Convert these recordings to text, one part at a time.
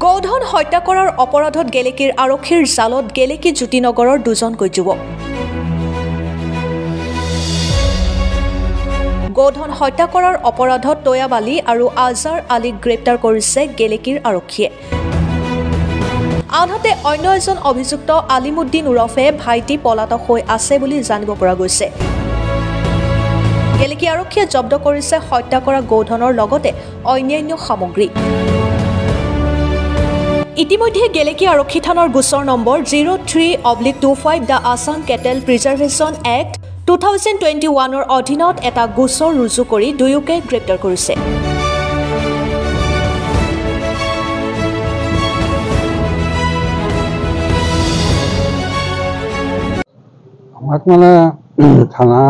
গৌধন হত্যা কৰাৰ অপৰাধত গেলেকীৰ আৰক্ষীৰ জালত গেলেকী জ্যোতিনগৰৰ দুজনকৈ যুৱক। গৌধন হত্যা কৰাৰ অপৰাধত তৈয়াব আলী আৰু আজহাৰ আলীক গ্ৰেপ্তাৰ কৰিছে গেলেকীৰ আৰক্ষীয়ে। আনহাতে অন্য এজন অভিযুক্ত আলিমুদ্দিন ওৰফে ভাইটি পলাতক হৈ আছে বুলি জানিব পৰা গৈছে। গেলেকী আৰক্ষীয়ে জব্দ কৰিছে হত্যা কৰা গৌধনৰ লগতে অন্যান্য সামগ্ৰী। ইতিমধ্যে গেলেকী আৰক্ষী থানাৰ গোচৰ number 03/25 the Assam kettle preservation act 2021 অধীনত এটা গোচৰ ৰুজু কৰি দুয়োকে গ্ৰেপ্তাৰ কৰিছে। আমাক মানে থানা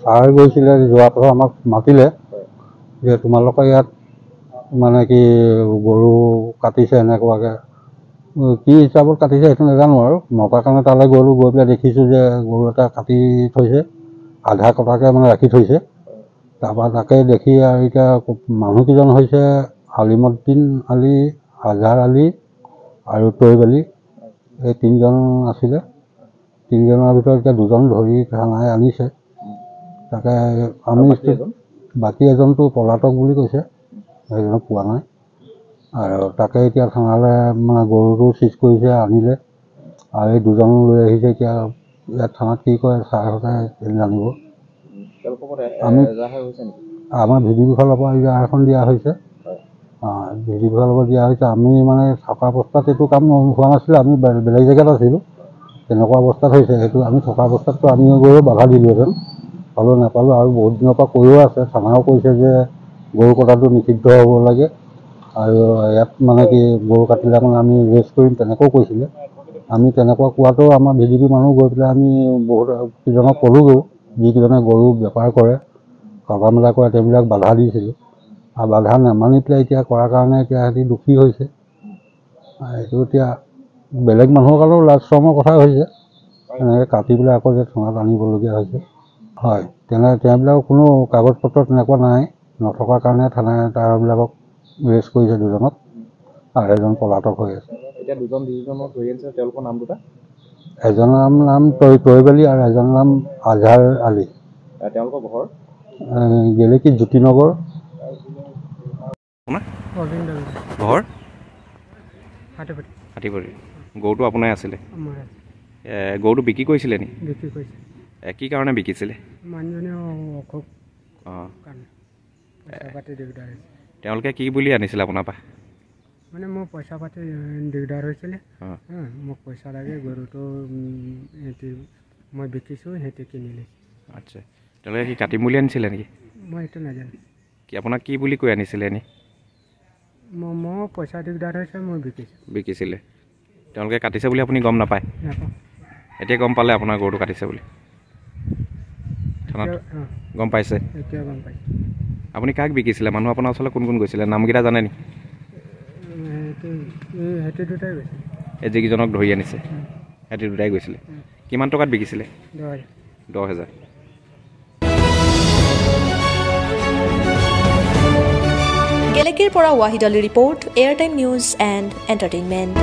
ছাৰ গৈছিলে, যোৱাৰ পাছত আমাক মাতিলে যে তোমালোকৰ ইয়াত মানে কি গৰু কাটিছে, এনেকুৱাকৈ কি হিচাপত কাটিছে সেইটো নাজানো আৰু। মতাৰ কাৰণে তালৈ গ'লোঁ, গৈ পেলাই দেখিছোঁ যে গৰু এটা কাটি থৈছে, আধা কটাকৈ মানে ৰাখি থৈছে। তাৰপৰা তাকে দেখি আৰু এতিয়া মানুহকেইজন হৈছে আলিমুদ্দিন আলী, আজহাৰ আলী আৰু তৈয়ব আলী, এই তিনিজন আছিলে। তিনিজনৰ ভিতৰত এতিয়া দুজন ধৰি থানাই আনিছে। তাকে আমি বাকী এজনটো পলাতক বুলি কৈছে, সেইজনক পোৱা নাই। আৰু তাকে এতিয়া থানালৈ মানে গৰুটো চিজ কৰিছে, আনিলে আৰু এই দুজন লৈ আহিছে। এতিয়া ইয়াত থানাত কি কয় ছাৰহঁতে জানিব। আমি আমাৰ ভিডিঅ' ফালৰ পৰা এজাহাৰ এখন দিয়া হৈছে, ভিডিঅ' ফালৰ পৰা দিয়া হৈছে। আমি মানে থকা অৱস্থাত এইটো কাম হোৱা নাছিলে, আমি বেলেগ জেগাত আছিলোঁ, তেনেকুৱা অৱস্থাত হৈছে। সেইটো আমি থকা অৱস্থাততো আমি গৈ বাধা দিলোঁহেঁতেন, পালোঁ নাপালোঁ। আৰু বহুত দিনৰ পৰা কৈও আছে, থানাও কৈছে যে গৰু কটাটো নিষিদ্ধ হ'ব লাগে আৰু ইয়াত মানে কি গৰু কাটিলে মানে আমি ৰেষ্ট কৰিম, তেনেকৈও কৈছিলে। আমি তেনেকুৱা কোৱাটো আমাৰ ভিডিঅ' মানুহ গৈ পেলাই আমি বহুত কেইজনক ক'লোঁগৈও, যিকেইজনে গৰু বেপাৰ কৰে, কটা মেলা কৰে, তেওঁবিলাক বাধা দিছিলোঁ। আৰু বাধা নামানি পেলাই এতিয়া কৰাৰ কাৰণে এতিয়া সিহঁতি দুখী হৈছে। এইটো এতিয়া বেলেগ মানুহৰ কাৰণেও লাজ শৰমৰ কথা হৈছে, এনেকৈ কাটি পেলাই আকৌ যে থানাত আনিবলগীয়া হৈছে। হয়, তেওঁবিলাকৰ কোনো কাগজ পত্ৰ তেনেকুৱা নাই, নথকাৰ কাৰণে থানাই তাৰবিলাকক এৰেষ্ট কৰিছে দুজনক, আৰু এজন পলাতক হৈ আছে। এতিয়া দুজনক ধৰি আনিছে, তেওঁলোকৰ নাম দুটা? এজনৰ নাম তৈয়ব আলী আৰু এজনৰ নাম আজহাৰ আলী। তেওঁলোকৰ ঘৰ গেলেকী জ্যোতিনগৰ। ঘৰ হাতীপতি। গৰুটো আপোনাৰ আছিলে? গৰুটো বিক্ৰী কৰিছিলে নি? বিক্ৰী কৰিছে। কি কাৰণে বিকিছিলে? মানুহজনে অসুখ পইচা পাতি দিগদাৰ হৈছে। তেওঁলোকে কি বুলি আনিছিলে আপোনাৰ পৰা? মানে মোৰ পইচা পাতি দিগদাৰ হৈছিলে, মোক পইচা লাগে, গৰুটো সিহঁতি মই বিকিছোঁ, সিহঁতি কিনিলে। আচ্ছা, তেওঁলোকে কি কাটিম বুলি আনিছিলে নেকি? মই এইটো নাজানো। কি আপোনাক কি বুলি কৈ আনিছিলে এনেই? মোৰ পইচা দিগদাৰ হৈছে, মই বিকিছিলে। তেওঁলোকে কাটিছে বুলি আপুনি গম নাপায়? নাপাওঁ। এতিয়া গম পালে আপোনাৰ গৰুটো কাটিছে বুলি? থানাত গম পাইছে? এতিয়া গম পাইছে। আপুনি কাক বিকিছিলে? মানুহ আপোনাৰ ওচৰলৈ কোন কোন গৈছিলে, নামকেইটা জানে নি? সিহঁতি দুটাই গৈছিলে। এই যিকেইজনক ধৰি আনিছে সিহঁতি দুটাই গৈছিলে। কিমান টকাত বিকিছিলে? 10,000। গেলেকীৰ পৰা Wahid Ali report, airtime news and entertainment.